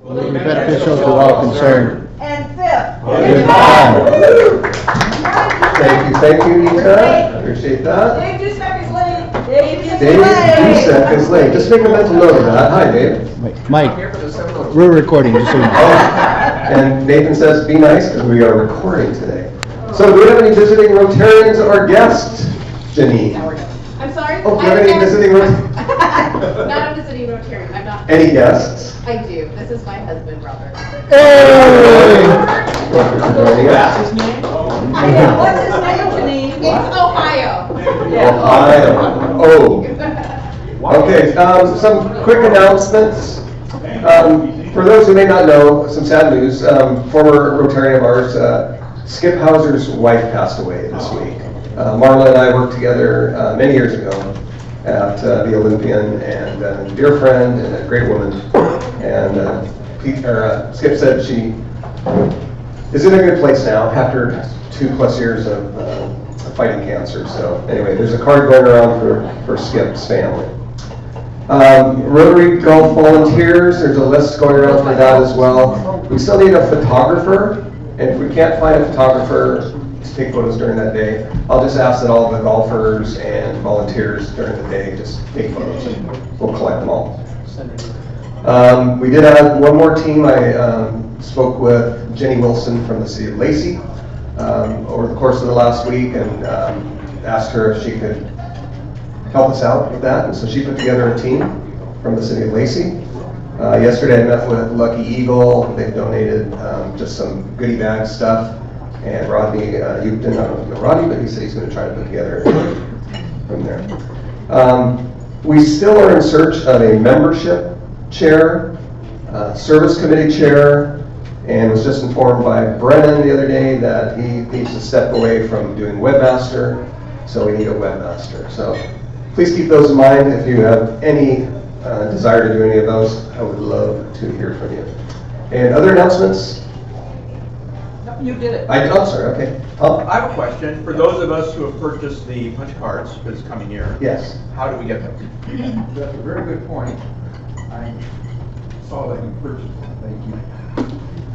will be beneficial to all concerned. And fifth. Good time. Thank you, Nika. Appreciate that. Dave Dusek is late. Dave Dave Dusek is late. Just make a mental note of that. Hi, Dave. Mike, we're recording, just so you know. And Nathan says, be nice, because we are recording today. So do we have any visiting Rotarians or guests, Jenny? I'm sorry? Oh, do you have any visiting Rotarians? Not a visiting Rotarian, I'm not. Any guests? I do. This is my husband, Robert. Hey! What's his name, Janine? It's Ohio. Ohio. Oh. Okay, some quick announcements. For those who may not know, some sad news. Former Rotarian of ours, Skip Hauser's wife passed away this week. Marla and I worked together many years ago at the Olympian, and a dear friend and a great woman. And Skip said she is in a good place now after 2+ years of fighting cancer. So anyway, there's a card going around for Skip's family. Rotary Golf volunteers, there's a list going around for that as well. We still need a photographer, and if we can't find a photographer to take photos during that day, I'll just ask that all the golfers and volunteers during the day just take photos, and we'll collect them all. We did have one more team. I spoke with Jenny Wilson from the city of Lacey over the course of the last week, and asked her if she could help us out with that, and so she put together a team from the city of Lacey. Yesterday I met with Lucky Eagle. They donated just some goodie bag stuff, and Rodney, you didn't know Rodney, but he said he's going to try to put together from there. We still are in search of a membership chair, service committee chair, and was just informed by Brennan the other day that he needs to step away from doing webmaster, so we need a webmaster. So please keep those in mind. If you have any desire to do any of those, I would love to hear from you. And other announcements? You did it. I'm sorry, okay. I have a question. For those of us who have purchased the punch cards for this coming year, Yes. how do we get them? That's a very good point. I saw that you purchased one. Thank you.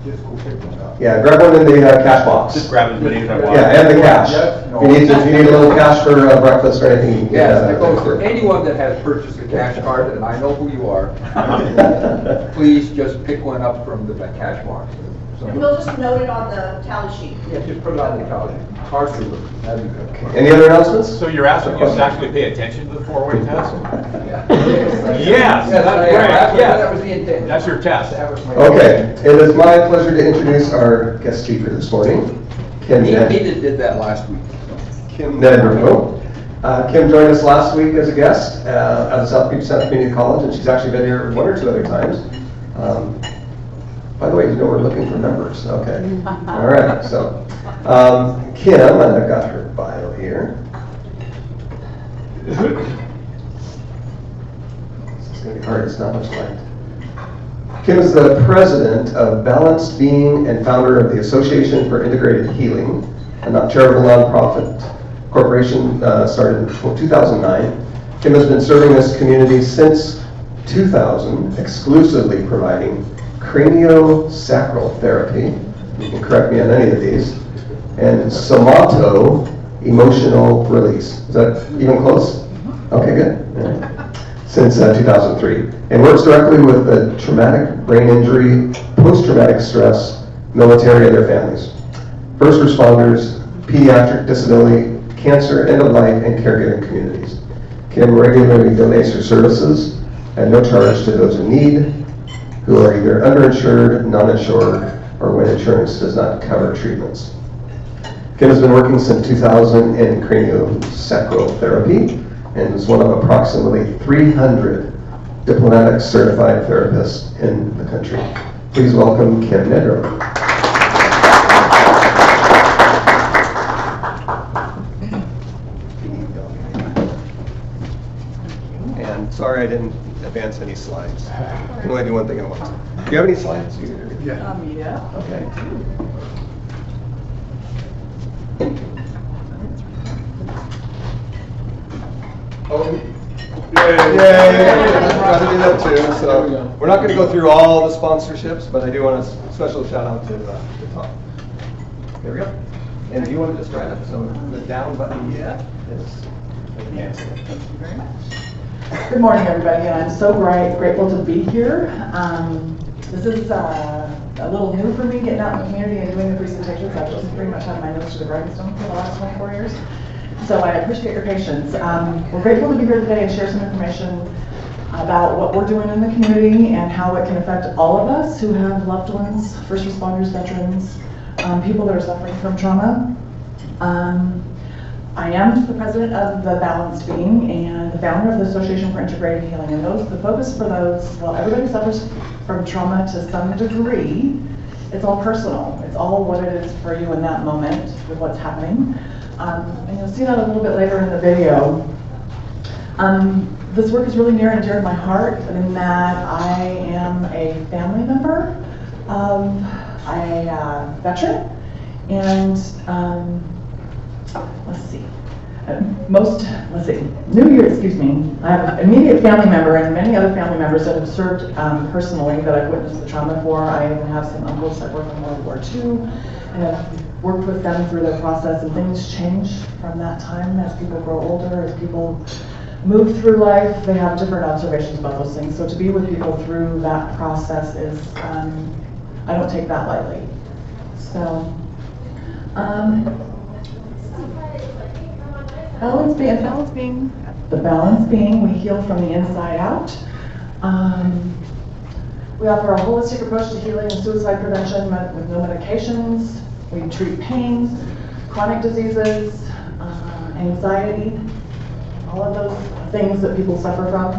Just go pick one up. Yeah, grab one in the cash box. Just grab as many as I want. Yeah, and the cash. Yes, no. If you need a little cash for breakfast or anything, you can get Yes, that. that goes for anyone that has purchased a cash card, and I know who you are. Please just pick one up from the cash box. So- And we'll just note it on the tally sheet. Yeah, just put it on the couch. Card reader. That'd be good. Any other announcements? So you're asking us to actually pay attention to the 4-way test? Yeah. Yes, Yes, that's I am. great. That Yes. was the intent. That's your test. That was my. Okay, it is my pleasure to introduce our guest speaker this morning, Kim He Nedrow. did that last week. Kim Nedrow. Kim joined us last week as a guest at the South Beach South Community College, and she's actually been here 1 or 2 other times. By the way, you know we're looking for members. Okay. All right. So, Kim, and I've got her bio here. This is going to be hard. It's not much light. Kim is the president of Balanced Being and founder of the Association for Integrated Healing, a charitable nonprofit corporation started in 2009. Kim has been serving this community since 2000, exclusively providing craniosacral therapy, you can correct me on any of these, and somato emotional release. Is that even close? Okay, good. Yeah. Since 2003, and works directly with the traumatic brain injury, post-traumatic stress, military and their families, first responders, pediatric disability, cancer, end-of-life, and caregiving communities. Kim regularly donates her services at no charge to those in need, who are either underinsured, non-insured, or when insurance does not cover treatments. Kim has been working since 2000 in craniosacral therapy and is one of approximately 300 diplomatic certified therapists in the country. Please welcome Kim Nedrow. And sorry I didn't advance any slides. I can only do one thing at once. Do you have any slides? Yeah. Okay. Oh, Got to do that too. So we're not going to go through all the sponsorships, but I do want a special shout out to Tom. There we go. And if you want to just try it, so the down button, yeah, is. Yes. Thank you very much. Good morning, everybody, and I'm so grateful to be here. This is a little new for me, getting out in the community and doing the presentations. I've just pretty much had my nose to the grindstone for the last 24 years. So I appreciate your patience. We're grateful to be here today and share some information about what we're doing in the community and how it can affect all of us who have loved ones, first responders, veterans, people that are suffering from trauma. I am the president of the Balanced Being and the founder of the Association for Integrated Healing. And the focus for those, well, everybody suffers from trauma to some degree. It's all personal. It's all what it is for you in that moment with what's happening. And you'll see that a little bit later in the video. This work is really near and dear to my heart in that I am a family member of a veteran. And New Year, excuse me, I have an immediate family member and many other family members that have served personally that I've witnessed the trauma for. I even have some uncles that worked in World War II and have worked with them through their process, and things change from that time as people grow older, as people move through life. They have different observations about those things. So to be with people through that process is, I don't take that lightly. So, the balance being, we heal from the inside out. We offer a holistic approach to healing and suicide prevention with no medications. We treat pains, chronic diseases, anxiety, all of those things that people suffer from.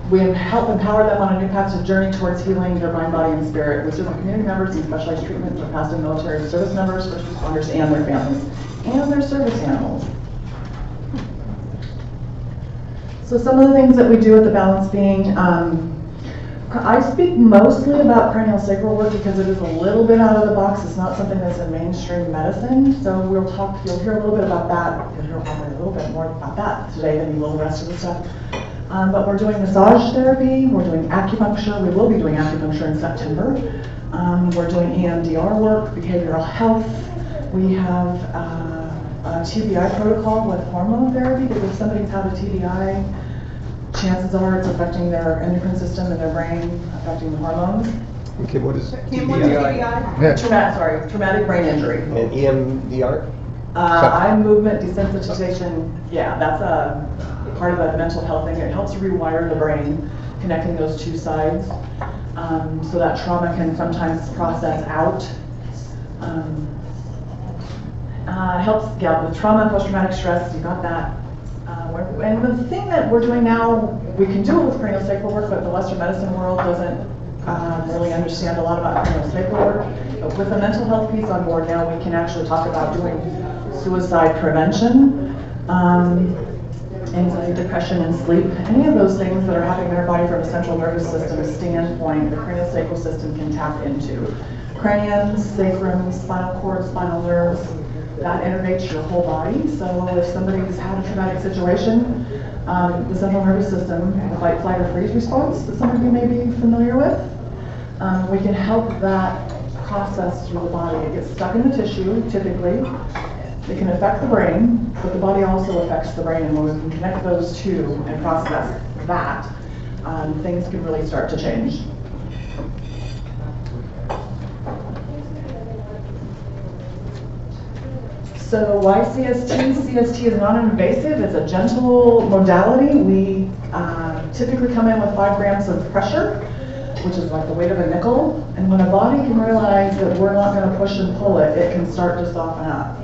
We help empower them on a new path to journey towards healing their mind, body, and spirit. We serve our community members in specialized treatments for past and military service members, first responders, and their families, and their service animals. So some of the things that we do at the Balance Being, I speak mostly about craniosacral work because it is a little bit out of the box. It's not something that's in mainstream medicine. So you'll hear a little bit about that. You'll hear probably a little bit more about that today than you will the rest of the stuff. But we're doing massage therapy, we're doing acupuncture, we will be doing acupuncture in September. We're doing EMDR work, behavioral health. We have a TBI protocol with hormone therapy, because if somebody's had a TBI, chances are it's affecting their endocrine system and their brain, affecting the hormones. Okay, what is Kim, what's TBI? Yeah. Traumatic brain injury. And EMDR? Eye movement desensitization, yeah, that's a part of a mental health thing. It helps rewire the brain, connecting those two sides, so that trauma can sometimes process out. Helps, yeah, with trauma, post-traumatic stress, you got that. And the thing that we're doing now, we can do it with craniosacral work, but the Western medicine world doesn't really understand a lot about craniosacral work. But with the mental health piece on board now, we can actually talk about doing suicide prevention, anxiety, depression, and sleep. Any of those things that are happening in our body from a central nervous system standpoint, the craniosacral system can tap into. Cranium, sacrum, spinal cord, spinal nerves, that innervates your whole body. So if somebody's had a traumatic situation, the central nervous system, the fight, flight, or freeze response that some of you may be familiar with, we can help that process through the body. It gets stuck in the tissue, typically. It can affect the brain, but the body also affects the brain, and when we can connect those two and process that, things can really start to change. So why CST? CST is non-invasive. It's a gentle modality. We typically come in with 5 grams of pressure, which is like the weight of a nickel. And when a body can realize that we're not going to push and pull it, it can start to soften up.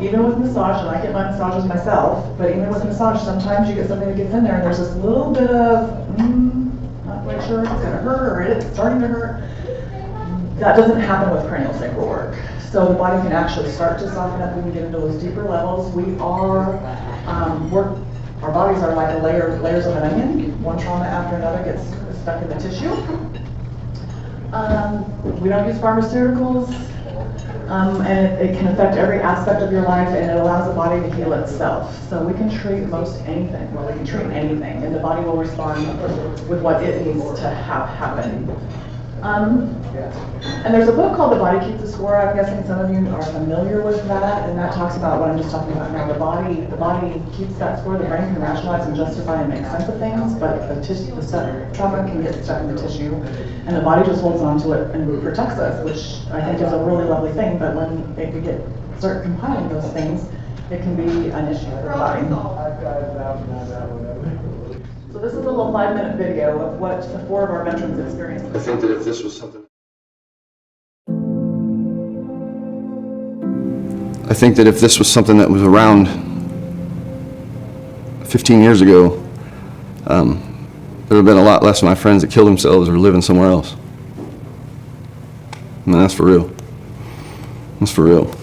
Even with massage, and I get my massages myself, but even with massage, sometimes you get something that gets in there and there's this little bit of, not quite sure if it's going to hurt or it's starting to hurt. That doesn't happen with craniosacral work. So the body can actually start to soften up when we get into those deeper levels. We are, our bodies are like layers of an onion. One trauma after another gets stuck in the tissue. We don't use pharmaceuticals. And it can affect every aspect of your life, and it allows the body to heal itself. So we can treat most anything. Well, we can treat anything, and the body will respond with what it needs to have happen. And there's a book called The Body Keeps the Score. I'm guessing some of you are familiar with that, and that talks about what I'm just talking about now. The body keeps that score. The brain can rationalize and justify and make sense of things, but the trauma can get stuck in the tissue, and the body just holds on to it and protects us, which I think is a really lovely thing. But when we start compiling those things, it can be an issue for the body. So this is a little 5-minute video of what the 4 of our veterans experienced. I think that if this was something that was around 15 years ago, there would have been a lot less of my friends that killed themselves or living somewhere else. I mean, that's for real. That's for real.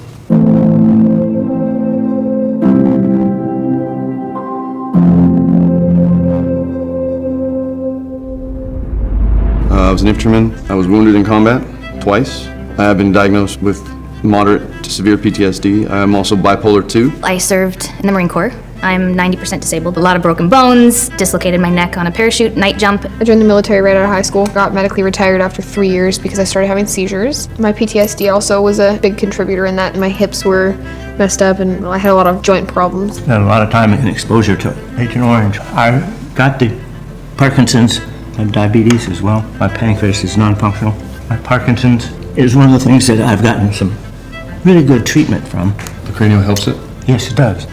I was an infantryman. I was wounded in combat twice. I have been diagnosed with moderate to severe PTSD. I am also bipolar 2. I served in the Marine Corps. I'm 90% disabled. A lot of broken bones, dislocated my neck on a parachute, night jump. I joined the military right out of high school, got medically retired after 3 years because I started having seizures. My PTSD also was a big contributor in that. My hips were messed up and I had a lot of joint problems. I had a lot of time and exposure to Agent Orange. I got the Parkinson's. I have diabetes as well. My pancreas is non-functional. My Parkinson's is one of the things that I've gotten some really good treatment from. The cranial helps it? Yes, it does.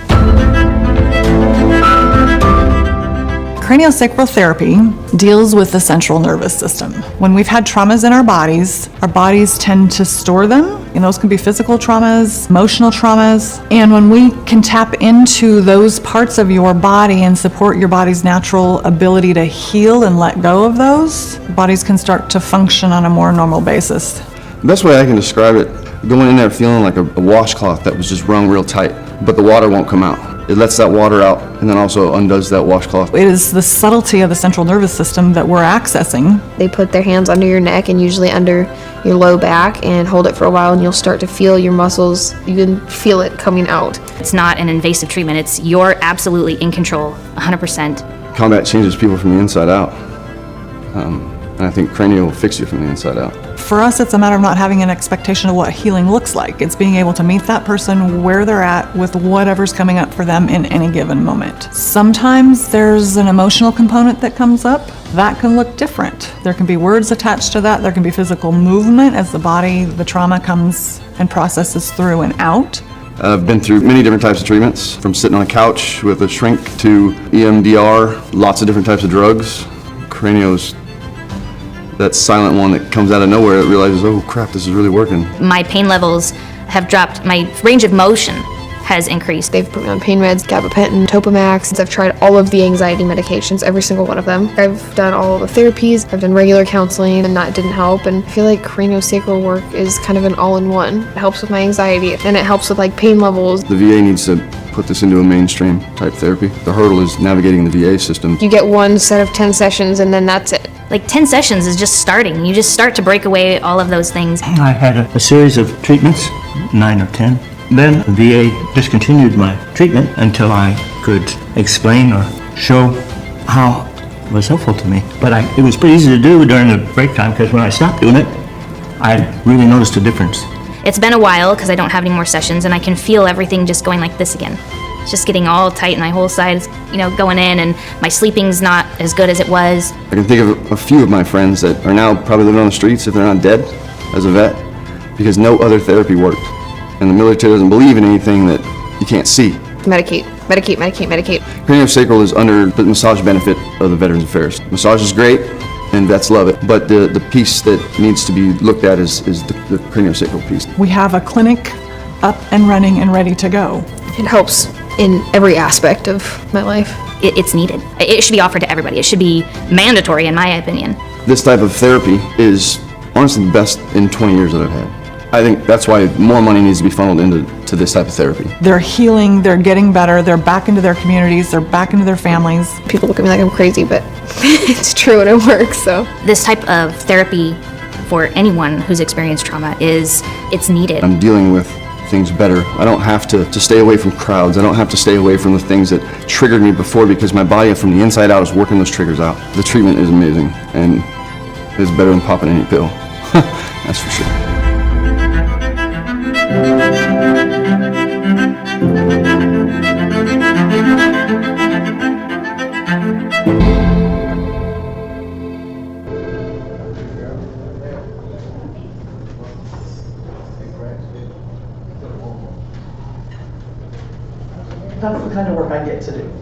Craniosacral therapy deals with the central nervous system. When we've had traumas in our bodies tend to store them. And those can be physical traumas, emotional traumas. And when we can tap into those parts of your body and support your body's natural ability to heal and let go of those, bodies can start to function on a more normal basis. The best way I can describe it, going in there feeling like a washcloth that was just wrung real tight, but the water won't come out. It lets that water out and then also undoes that washcloth. It is the subtlety of the central nervous system that we're accessing. They put their hands under your neck and usually under your low back and hold it for a while and you'll start to feel your muscles. You can feel it coming out. It's not an invasive treatment. It's you're absolutely in control, 100%. Combat changes people from the inside out. And I think cranial will fix you from the inside out. For us, it's a matter of not having an expectation of what healing looks like. It's being able to meet that person where they're at with whatever's coming up for them in any given moment. Sometimes there's an emotional component that comes up. That can look different. There can be words attached to that. There can be physical movement as the body, the trauma comes and processes through and out. I've been through many different types of treatments, from sitting on a couch with a shrink to EMDR, lots of different types of drugs. Cranio's that silent one that comes out of nowhere that realizes, oh crap, this is really working. My pain levels have dropped. My range of motion has increased. They've put me on pain meds, gabapentin, Topamax. I've tried all of the anxiety medications, every single one of them. I've done all the therapies, I've done regular counseling, and that didn't help. And I feel like craniosacral work is kind of an all-in-one. It helps with my anxiety, and it helps with like pain levels. The VA needs to put this into a mainstream type therapy. The hurdle is navigating the VA system. You get one set of 10 sessions, and then that's it. Like 10 sessions is just starting. You just start to break away all of those things. I had a series of treatments, 9 or 10. Then the VA discontinued my treatment until I could explain or show how it was helpful to me. But it was pretty easy to do during the break time because when I stopped doing it, I really noticed a difference. It's been a while because I don't have any more sessions and I can feel everything just going like this again. It's just getting all tight and my whole side's, going in, and my sleeping's not as good as it was. I can think of a few of my friends that are now probably living on the streets if they're not dead as a vet because no other therapy worked. And the military doesn't believe in anything that you can't see. Medicate, medicate, medicate, medicate. Craniosacral is under the massage benefit of the Veterans Affairs. Massage is great, and vets love it, but the piece that needs to be looked at is the craniosacral piece. We have a clinic up and running and ready to go. It helps in every aspect of my life. It's needed. It should be offered to everybody. It should be mandatory, in my opinion. This type of therapy is honestly the best in 20 years that I've had. I think that's why more money needs to be funneled into this type of therapy. They're healing, they're getting better, they're back into their communities, they're back into their families. People look at me like I'm crazy, but it's true and it works, so. This type of therapy for anyone who's experienced trauma is it's needed. I'm dealing with things better. I don't have to stay away from crowds. I don't have to stay away from the things that triggered me before, because my body from the inside out is working those triggers out. The treatment is amazing, and it's better than popping any pill. That's for sure. That's the kind of work I get to do.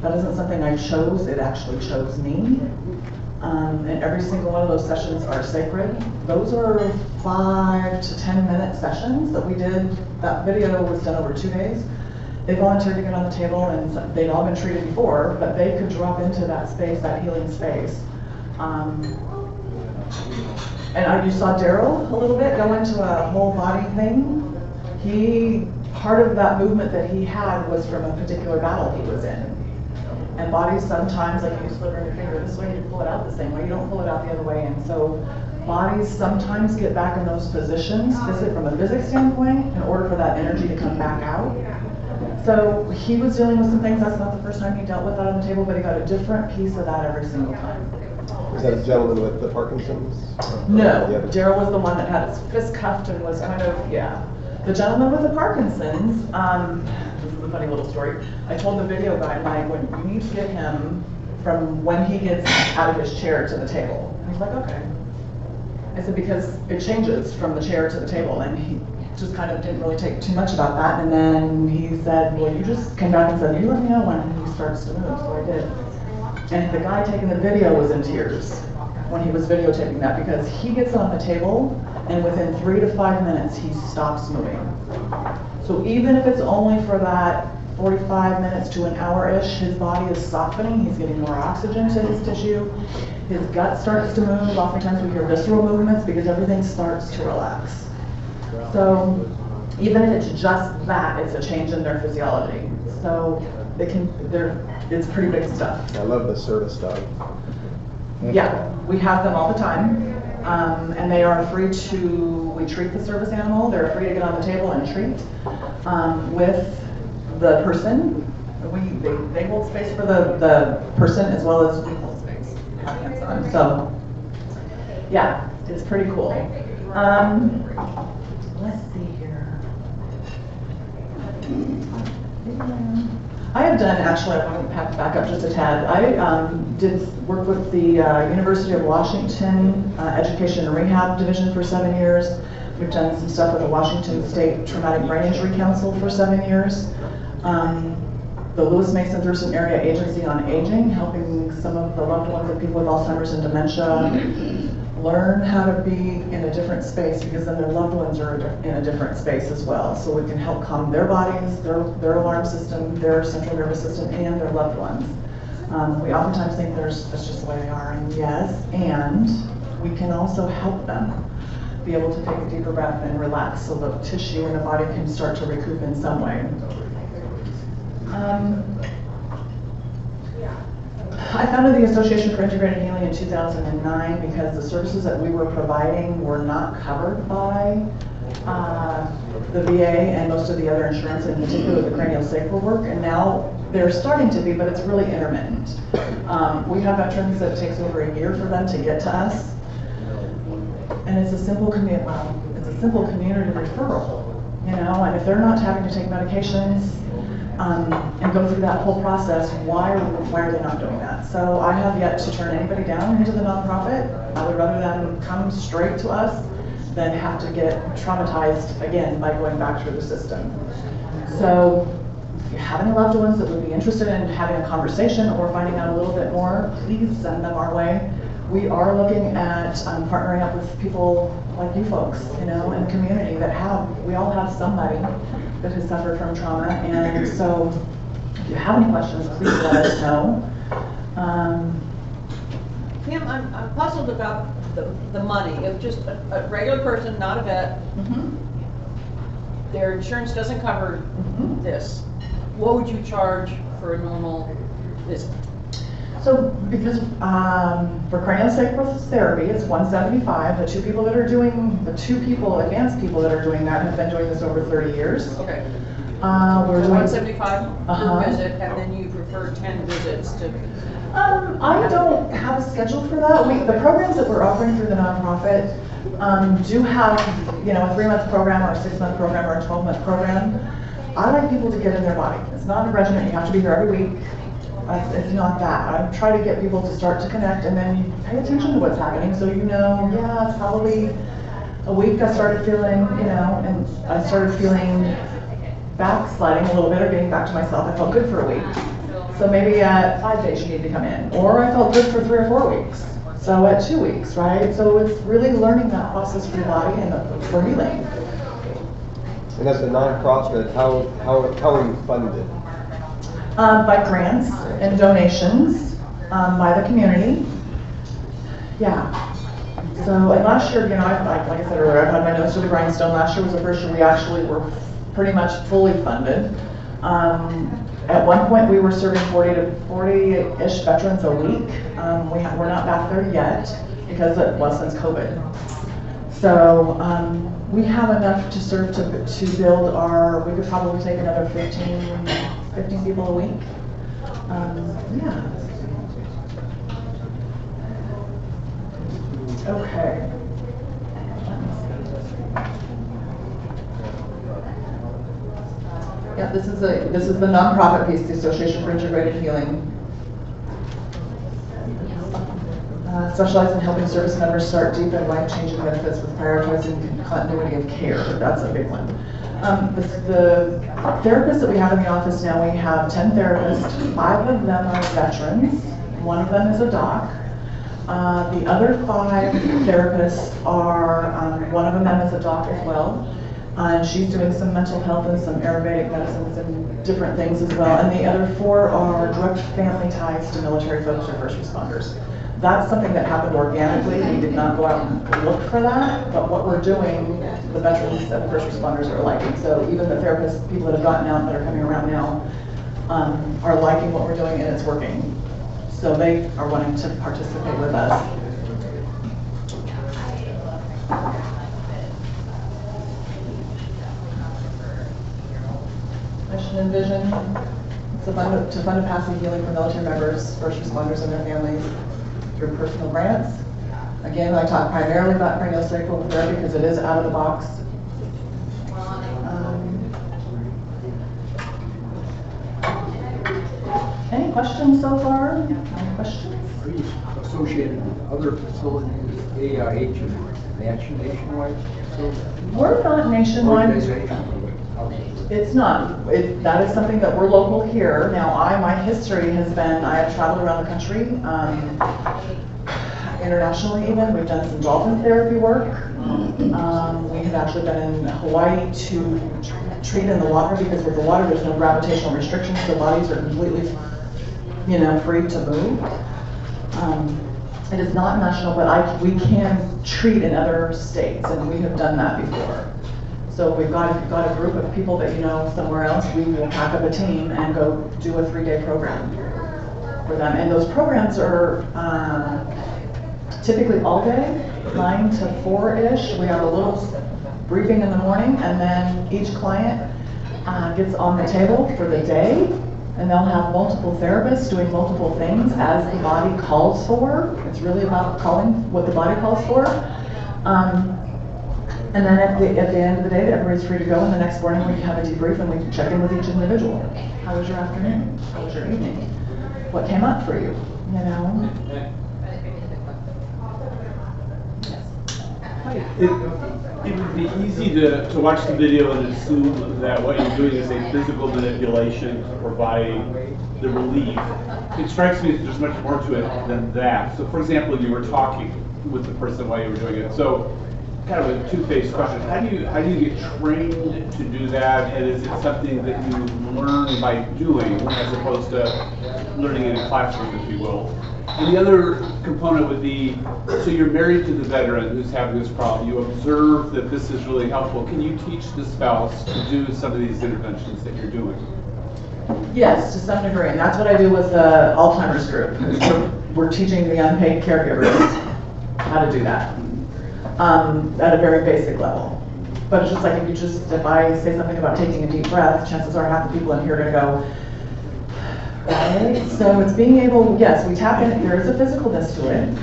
That isn't something I chose, it actually chose me. And every single one of those sessions are sacred. Those are 5 to 10 minute sessions that we did. That video was done over 2 days. They volunteered to get on the table, and they'd all been treated before, but they could drop into that space, that healing space. And you saw Daryl a little bit go into a whole body thing. Part of that movement that he had was from a particular battle he was in. And bodies sometimes, like you slip your finger this way, you pull it out the same way, you don't pull it out the other way. And so bodies sometimes get back in those positions, from a physics standpoint, in order for that energy to come back out. So he was dealing with some things. That's not the first time he dealt with that on the table, but he got a different piece of that every single time. Was that a gentleman with the Parkinson's? No, Daryl was the one that had his fist cuffed and was kind of, yeah. The gentleman with the Parkinson's, this is a funny little story. I told the video guy, like, when you need to get him from when he gets out of his chair to the table. And he's like, okay. I said, because it changes from the chair to the table, and he just kind of didn't really take too much about that. And then he said, well, you just came back and said, you let me know when he starts to move, so I did. And the guy taking the video was in tears when he was videotaping that, because he gets on the table and within 3 to 5 minutes he stops moving. So even if it's only for that 45 minutes to an hour-ish, his body is softening, he's getting more oxygen to his tissue, his gut starts to move. Oftentimes we hear visceral movements because everything starts to relax. So even if it's just that, it's a change in their physiology. So it's pretty big stuff. I love the service dog. Yeah, we have them all the time, and they are free we treat the service animal, they're free to get on the table and treat with the person. They hold space for the person as well as we hold space, have hands on. So, yeah, it's pretty cool. Let's see here. I have done, actually, I want to back up just a tad. I did work with the University of Washington Education and Rehab Division for 7 years. We've done some stuff with the Washington State Traumatic Brain Injury Council for 7 years. The Lewis Mason Thurston Area Agency on Aging, helping some of the loved ones of people with Alzheimer's and dementia learn how to be in a different space, because then their loved ones are in a different space as well. So we can help calm their bodies, their alarm system, their central nervous system, and their loved ones. We oftentimes think that's just the way they are, and yes, and we can also help them be able to take a deeper breath and relax so the tissue in the body can start to recoup in some way. I founded the Association for Integrated Healing in 2009 because the services that we were providing were not covered by the VA and most of the other insurance, in particular the craniosacral work, and now they're starting to be, but it's really intermittent. We have veterans that it takes over a year for them to get to us, and it's a simple community referral, and if they're not having to take medications and go through that whole process, why are they not doing that? So I have yet to turn anybody down into the nonprofit. I would rather them come straight to us than have to get traumatized again by going back through the system. So if you have any loved ones that would be interested in having a conversation or finding out a little bit more, please send them our way. We are looking at partnering up with people like you folks, in the community we all have somebody that has suffered from trauma, and so if you have any questions, please let us know. Kim, I'm puzzled about the money. If just a regular person, not a vet, their insurance doesn't cover this, what would you charge for a normal visit? So because for craniosacral therapy, it's 175. The two people, advanced people that are doing that have been doing this over 30 years. Okay. We're So doing 175 per visit, and then you prefer 10 visits to. I don't have a schedule for that. The programs that we're offering through the nonprofit do have, a 3-month program or a 6-month program or a 12-month program. I like people to get in their body. It's not a regimen. You have to be here every week. It's not that. I try to get people to start to connect, and then you pay attention to what's happening, so it's probably a week I started feeling, and I started feeling backsliding a little bit or getting back to myself. I felt good for a week. So maybe at 5 days you need to come in. Or I felt good for 3 or 4 weeks. So at 2 weeks, right? So it's really learning that process for your body and for healing. And as a nonprofit, how are you funded? By grants and donations by the community. Yeah. So, and last year, like I said earlier, I've had my nose to the grindstone. Last year was the first year we actually were pretty much fully funded. At one point, we were serving 40-ish veterans a week. We're not back there yet because it was since COVID. So we have enough to serve to build we could probably take another 15 people a week. Yeah. Okay. Yeah, this is the nonprofit piece, the Association for Integrated Healing. Specialize in helping service members start deep and life-changing benefits with prioritizing continuity of care. That's a big one. The therapists that we have in the office now, we have 10 therapists. 5 of them are veterans. 1 of them is a doc. The other 5 therapists are, one of them is a doc as well. She's doing some mental health and some Ayurvedic medicines and different things as well. And the other 4 are direct family ties to military folks or first responders. That's something that happened organically. We did not go out and look for that, but what we're doing, the veterans and the first responders are liking. So even the therapists, people that have gotten out that are coming around now, are liking what we're doing and it's working. So they are wanting to participate with us. Mission and vision, to fund a passive healing for military members, first responders and their families through personal grants. Again, I talk primarily about craniosacral therapy because it is out of the box. Any questions so far? Any questions? Are you associated with other facilities, AIH and nationwide? We're not nationwide. It's not. That is something that we're local here. Now, my history has been, I have traveled around the country, internationally even. We've done some dolphin therapy work. We have actually been in Hawaii to treat in the water because with the water there's no gravitational restrictions. The bodies are completely, free to move. It is not national, but we can treat in other states, and we have done that before. So if we've got a group of people that somewhere else, we will pack up a team and go do a 3-day program for them. And those programs are typically all day, 9 to 4-ish. We have a little briefing in the morning, and then each client gets on the table for the day, and they'll have multiple therapists doing multiple things as the body calls for. It's really about calling what the body calls for. And then at the end of the day, everybody's free to go, and the next morning we have a debrief and we can check in with each individual. How was your afternoon? How was your evening? What came up for you? It would be easy to watch the video and assume that what you're doing is a physical manipulation to provide the relief. It strikes me that there's much more to it than that. So for example, you were talking with the person while you were doing it. So kind of a two-phase question. How do you get trained to do that? And is it something that you learn by doing as opposed to learning in a classroom, if you will? And the other component would be, so you're married to the veteran who's having this problem. You observe that this is really helpful. Can you teach the spouse to do some of these interventions that you're doing? Yes, to some degree, and that's what I do with the Alzheimer's group. We're teaching the unpaid caregivers how to do that at a very basic level. But it's just like if I say something about taking a deep breath, chances are half the people in here are going to go, right? So it's being able, yes, we tap in, there is a physicalness to it.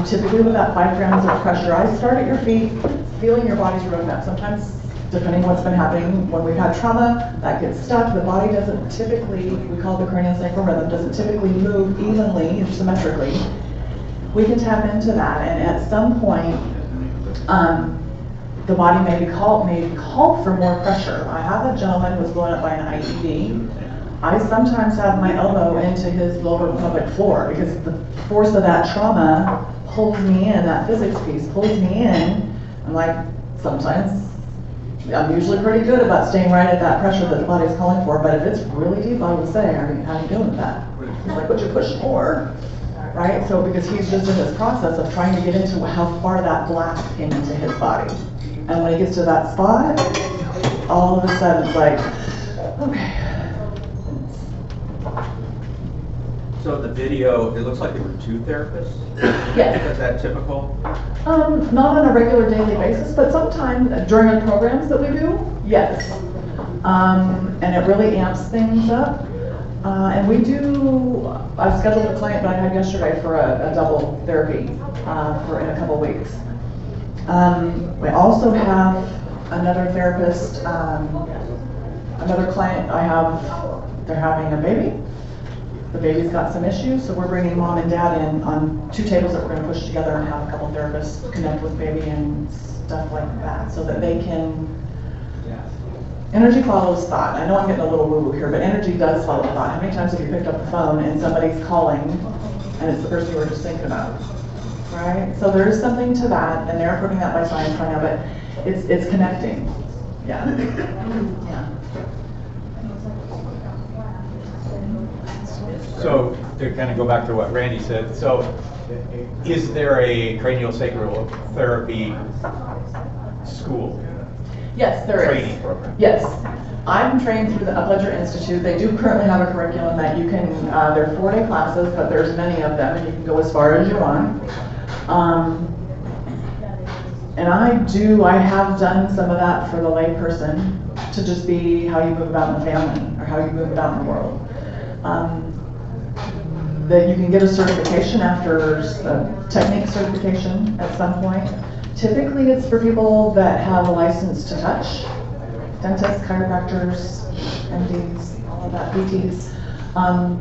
Typically with that 5 grams of pressure, I start at your feet, feeling your body's roadmap. Sometimes, depending what's been happening, when we've had trauma, that gets stuck. The body doesn't typically, we call it the craniosacral rhythm, doesn't typically move evenly and symmetrically. We can tap into that, and at some point, the body may call for more pressure. I have a gentleman who was blown up by an IED. I sometimes have my elbow into his lower pelvic floor because the force of that trauma pulls me in, that physics piece pulls me in. I'm like, sometimes I'm usually pretty good about staying right at that pressure that the body's calling for, but if it's really deep, I would say, how are you doing with that? He's like, would you push more? Right? So because he's just in this process of trying to get into how far that blast came into his body. And when he gets to that spot, all of a sudden it's like, okay. So the video, it looks like there were 2 therapists? Yes. Is that typical? Not on a regular daily basis, but sometimes during the programs that we do, yes. And it really amps things up. And we do, I've scheduled a client that I had yesterday for a double therapy for in a couple weeks. We also have another therapist, another client I have, they're having a baby. The baby's got some issues, so we're bringing mom and dad in on 2 tables that we're going to push together and have a couple therapists connect with baby and stuff like that, so that they can. Energy follows thought. I know I'm getting a little woo-woo here, but energy does follow thought. How many times have you picked up the phone and somebody's calling and it's the person you were just thinking about? Right? So there is something to that, and they're proving that by science right now, but it's connecting. Yeah. Yeah. So to kind of go back to what Randy said, so is there a craniosacral therapy school? Yes, there is. Training program? Yes. I'm trained through the Upledger Institute. They do currently have a curriculum that you can, they're 4-day classes, but there's many of them, and you can go as far as you want. And I have done some of that for the lay person to just be how you move about in the family or how you move about in the world. That you can get a certification after a technique certification at some point. Typically it's for people that have a license to touch. Dentists, chiropractors, MDs, all of that, PTs.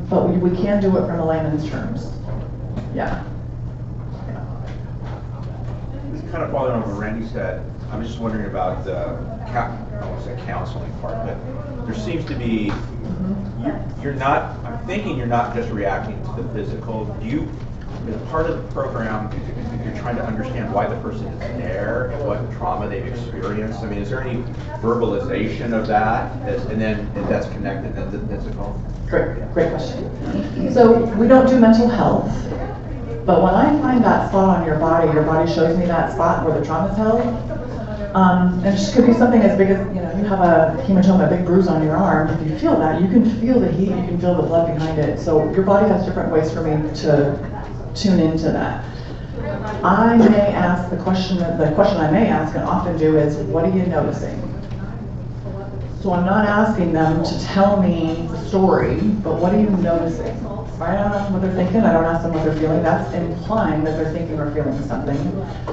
But we can do it from a layman's terms. Yeah. It's kind of following on what Randy said. I'm just wondering about the, I won't say counseling part, but there seems to be, you're not, I'm thinking you're not just reacting to the physical. Do you, as part of the program, you're trying to understand why the person is there and what trauma they've experienced? I mean, is there any verbalization of that, and then if that's connected to the physical? Great question. So we don't do mental health, but when I find that spot on your body shows me that spot where the trauma's held. And it just could be something as big as, you have a hematoma, a big bruise on your arm. If you feel that, you can feel the heat, you can feel the blood behind it. So your body has different ways for me to tune into that. I may ask the question I may ask and often do is, what are you noticing? So I'm not asking them to tell me the story, but what are you noticing? Right? I don't ask them what they're thinking, I don't ask them what they're feeling. That's implying that they're thinking or feeling something.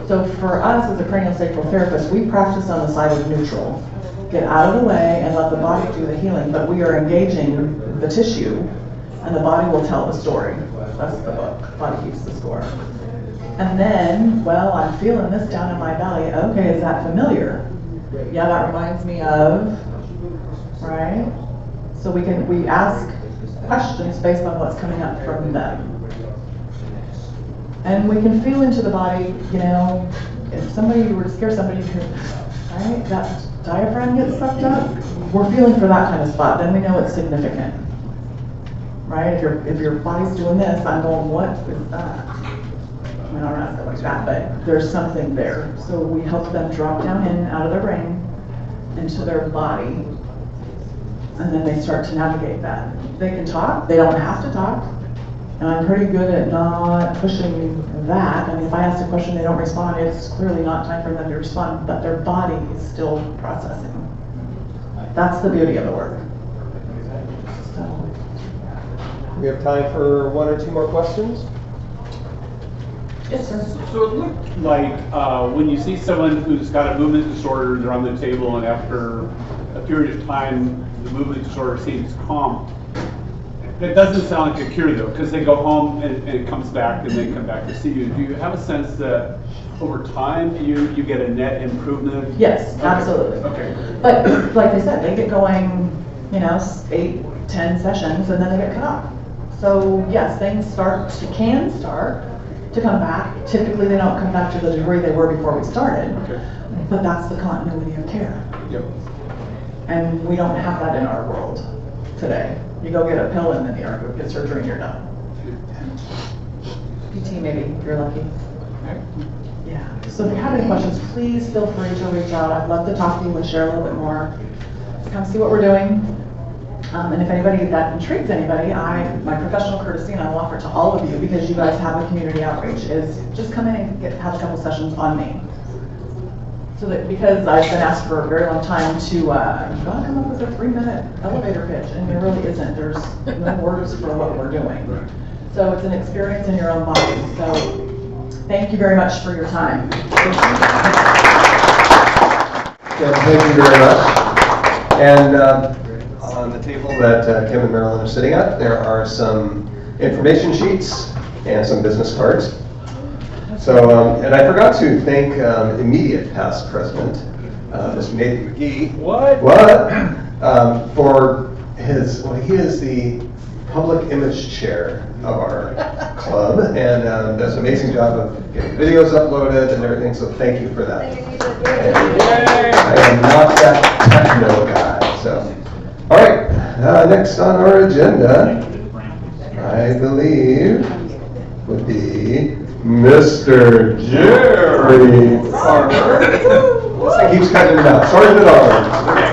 So for us as a craniosacral therapist, we practice on the side of neutral. Get out of the way and let the body do the healing, but we are engaging the tissue and the body will tell the story. That's the book, Body Keeps the Score. And then, well, I'm feeling this down in my belly. Okay, is that familiar? Yeah, that reminds me of, right? So we ask questions based on what's coming up from them. And we can feel into the body, if somebody were to scare somebody, right, that diaphragm gets sucked up, we're feeling for that kind of spot, then we know it's significant. Right? If your body's doing this, I'm going, what is that? I mean, I don't ask it like that, but there's something there. So we help them drop down in, out of their brain, into their body. and then they start to navigate that. They can talk, they don't have to talk, and I'm pretty good at not pushing that. I mean, if I ask a question, they don't respond, it's clearly not time for them to respond, but their body is still processing. That's the beauty of the work. So. We have time for one or two more questions. Yes, sir. So it looked like when you see someone who's got a movement disorder, they're on the table, and after a period of time, the movement disorder seems calm. It doesn't sound like a cure though, because they go home and it comes back and they come back to see you. Do you have a sense that over time you get a net improvement? Yes, Okay. absolutely. Okay. But like I said, they get going, 8, 10 sessions, and then they get cut off. So yes, things can start to come back. Typically, they don't come back to the degree they were before we started. Okay. But that's the continuity of care. Yep. And we don't have that in our world today. You go get a pill and then you get surgery and you're done. PT maybe, if you're lucky. Yeah. So if you have any questions, please feel free to reach out. I'd love to talk to you and share a little bit more. Come see what we're doing. And if anybody that intrigues anybody, my professional courtesy, and I will offer to all of you, because you guys have a community outreach, is just come in and have a couple sessions on me. So that, because I've been asked for a very long time to, you gotta come up with a 3-minute elevator pitch, and there really isn't. There's no words for what we're doing. So it's an experience in your own body. So thank you very much for your time. Yes, thank you very much. And on the table that Kim and Marilyn are sitting at, there are some information sheets and some business cards. So, and I forgot to thank immediate past president, Mr. Nathan McGee. What? For his, he is the public image chair of our club, and does an amazing job of getting videos uploaded and everything, so thank you for that. I am not that techno guy, so. All right, next on our agenda, I believe, would be Mr. Jerry Farmer. This thing keeps cutting it out. Sorry for the dog.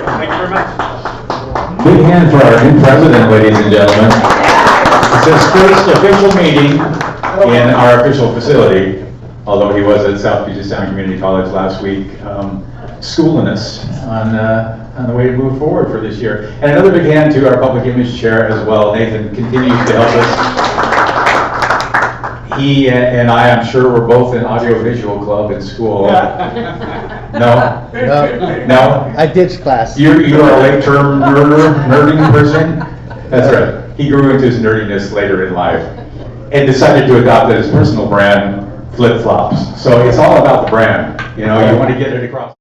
Thank you very much. Big hand for our new president, ladies and gentlemen. It's his first official meeting in our official facility, although he was at South Puget Sound Community College last week, schooling us on the way to move forward for this year. And another big hand to our public image chair as well. Nathan continues to help us. He and I, I'm sure, were both in audiovisual club in school. No? No? I ditched class. You are a late-term nerding person? That's right. He grew into his nerdiness later in life and decided to adopt his personal brand, flip-flops. So it's all about the brand. You want to get it across.